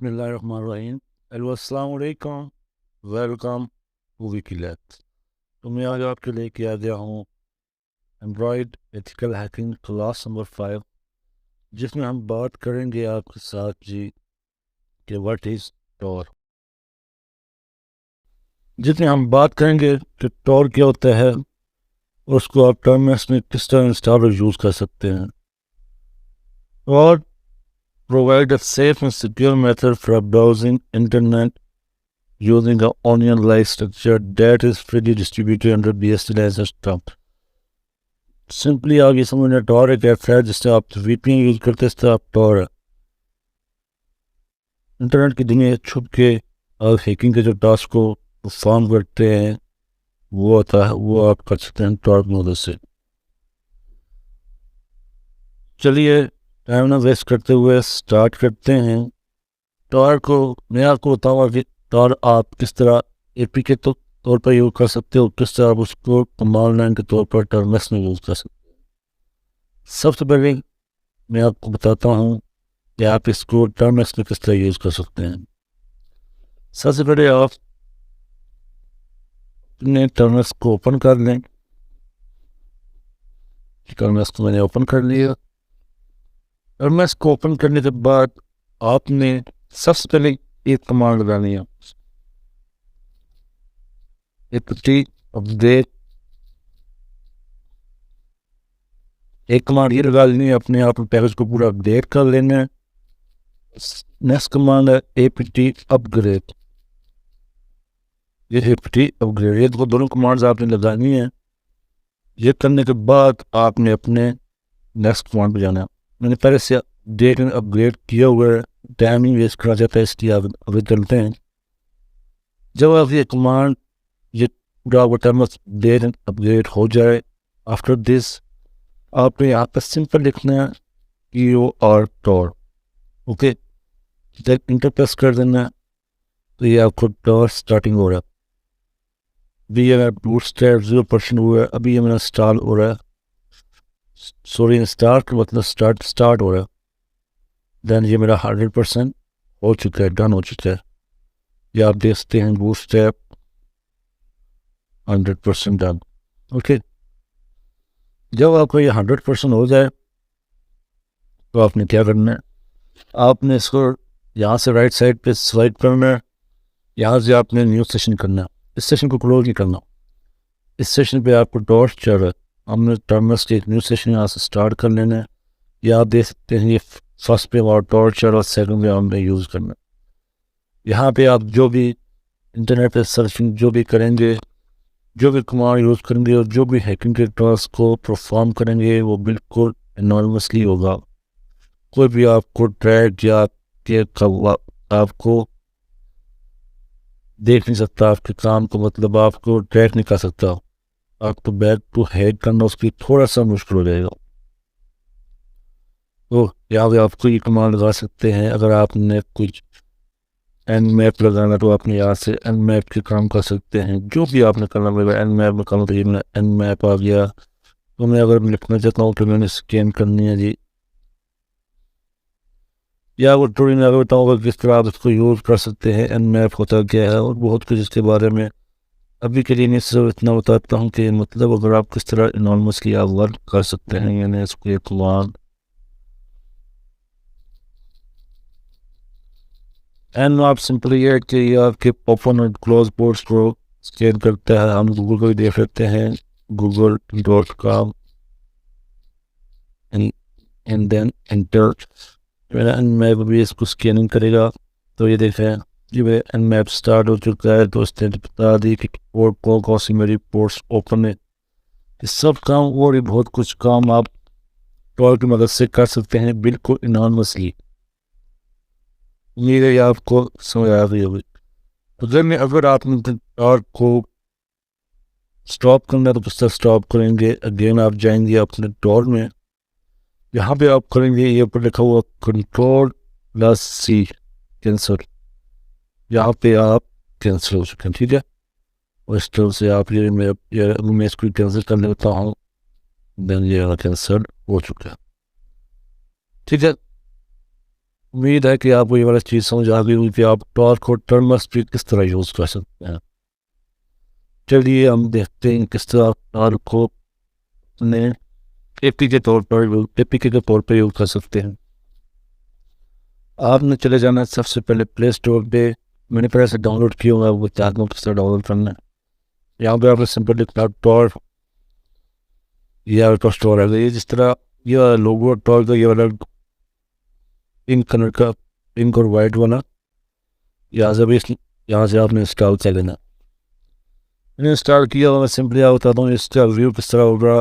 बिस्मिल्लाहिर्रहमानिर्रहीम। हेलो अस्सलाम वालेकुम। Welcome to WikiLab. तो मैं आज आपके लिए किया गया हूँ Android ethical hacking class number 5, जिसमें हम बात करेंगे आपके साथ जी कि व्हाट इज़ टॉर। जिसमें हम बात करेंगे कि टॉर क्या होता है और उसको आप टर्मिनस में किस तरह इंस्टॉल और यूज़ कर सकते हैं। और provide a safe and secure method for browsing internet using an onion-like structure that is freely distributed under BSD license term। Simply आप ये समझना, टॉर एक ऐसा है जिससे आप वीपीएन यूज करते हैं, आप टॉर है। इंटरनेट की दुनिया छुप के आप हैकिंग के जो टास्क को परफॉर्म करते हैं वो होता है, वो आप कर सकते हैं टॉर की मदद से। चलिए टाइम ना वेस्ट करते हुए स्टार्ट करते हैं। टॉर को मैं आपको बताऊंगा कि टॉर आप किस तरह एपी के तौर पर यूज़ कर सकते हो, किस तरह आप उसको कमांड लाइन के तौर पर टर्मिनस में यूज़ कर सकते हैं। सबसे पहले मैं आपको बताता हूँ कि आप इसको टर्मिनस में किस तरह यूज़ कर सकते हैं। सबसे पहले आप अपने टर्मिनस को ओपन कर लें। टर्मिनस को मैंने ओपन कर लिया। टर्मिनस को ओपन करने के बाद आपने सबसे पहले एक कमांड लगानी है, अपडेट। एक कमांड ये लगा लेनी है, अपने आप पैकेज को पूरा अपडेट कर लेना है। नेक्स्ट कमांड है एपीटी अपग्रेड। ये एपीटी अपग्रेड, ये दोनों कमांड्स आपने लगानी है। ये करने के बाद आपने अपने नेक्स्ट कमांड पे जाना है। मैंने पहले से अपडेट एंड अपग्रेड किया हुआ है, टाइम नहीं वेस्ट करा जाता है, इसलिए आप अभी चलते हैं। जब आप ये कमांड ये पूरा अपडेट एंड अपग्रेड हो जाए, आफ्टर दिस आपने यहाँ पर सिंपल लिखना है TOR। ओके, जब इंटर प्रेस कर देना है तो ये आपको टॉर स्टार्टिंग हो रहा है। अभी ये मेरा बूटस्ट्रैप 0% हुआ है, अभी ये मेरा इंस्टॉल हो रहा है। सॉरी, इंस्टॉल का मतलब स्टार्ट हो रहा है। देन ये मेरा 100% हो चुका है, डन हो चुका है। ये आप देख सकते हैं बूटस्ट्रैप 100% डन। ओके, जब आपको ये 100% हो जाए तो आपने क्या करना है, आपने इसको यहाँ से राइट साइड पे स्वाइप करना है। यहाँ से आपने न्यू सेशन करना है। इस सेशन को क्लोज नहीं करना। इस सेशन पे आपको टॉर्च चल रहा है, हमने टर्मिनस के एक न्यू सेशन यहाँ से स्टार्ट कर लेना है। ये आप देख सकते हैं, ये फर्स्ट पे और टॉर्च चल रहा है, सेकंड पे हमने यूज़ करना है। यहाँ पे आप जो भी इंटरनेट पे सर्चिंग जो भी करेंगे, जो भी कमांड यूज़ करेंगे और जो भी हैकिंग के टास्क को परफॉर्म करेंगे वो बिल्कुल एनॉनिमसली होगा। कोई भी आपको ट्रैक या आपको देख नहीं सकता, आपके काम को मतलब आपको ट्रैक नहीं कर सकता। आपको बैक टू हेड करना उसकी थोड़ा सा मुश्किल हो जाएगा। तो यहाँ पे आपको ये कमांड लगा सकते हैं। अगर आपने कुछ एन मैप लगाना तो आपने यहाँ से एन मैप के काम कर सकते हैं। जो भी आपने करना पड़ेगा, एन मैप में करना, तो ये मेरा एन मैप आ गया। तो मैं अगर लिखना चाहता हूँ तो मैंने स्कैन करनी है जी, या वो थोड़ी मैं अगर बताऊँगा किस तरह आप इसको यूज़ कर सकते हैं, एन मैप होता क्या है और बहुत कुछ इसके बारे में। अभी के लिए नहीं, सिर्फ इतना बताता हूँ कि मतलब अगर आप किस तरह एनॉनिमसली आप वर्क कर सकते हैं, यानी इसको एक कमांड एंड आप सिंपली ये कि ये आपके ओपन और क्लोज पोर्ट्स को स्कैन करता है। हम गूगल को भी देख सकते हैं, google.com एंड देन एंटर। मेरा एन मैप भी इसको स्कैनिंग करेगा। तो ये देखें जी, मेरा एन मैप स्टार्ट हो चुका है। तो इसने बता दी कि पोर्ट कौन सी मेरी पोर्ट्स ओपन है। इस सब काम और भी बहुत कुछ काम आप टॉर की मदद से कर सकते हैं, बिल्कुल एनॉनिमसली। उम्मीद है आपको समझ आ रही होगी। तो अगर आपने टॉर को स्टॉप करना है तो किस तरह स्टॉप करेंगे। अगेन आप जाएंगे अपने टॉर में, यहाँ पे आप करेंगे ये ऊपर लिखा हुआ Ctrl+C कैंसिल। यहाँ पे आप कैंसिल हो चुके हैं, ठीक है। और इस तरह से आप मैं इसको कैंसिल कर लेता हूँ। देन ये कैंसिल हो चुका है, ठीक है। उम्मीद है कि आपको ये वाला चीज़ समझ आ गई होगी कि आप टॉर को टर्मक्स पे किस तरह यूज़ कर सकते हैं। चलिए हम देखते हैं किस तरह आप टॉर को अपने एपी के तौर पर एपीके के तौर पर यूज़ कर सकते हैं। आपने चले जाना है सबसे पहले प्ले स्टोर पे। मैंने पहले से डाउनलोड किया हुआ है, वो चाहता हूँ किस तरह डाउनलोड करना है। यहाँ पे आपने सिंपल लिखना टॉर, ये आपका स्टोर है। ये जिस तरह ये लोगो टॉर का ये वाला पिंक कलर का, पिंक और वाइट वाला, यहाँ से आपने इंस्टॉल कर लेना। मैंने इंस्टॉल किया हुआ, मैं सिंपली बताता हूँ इसका व्यू किस तरह होगा।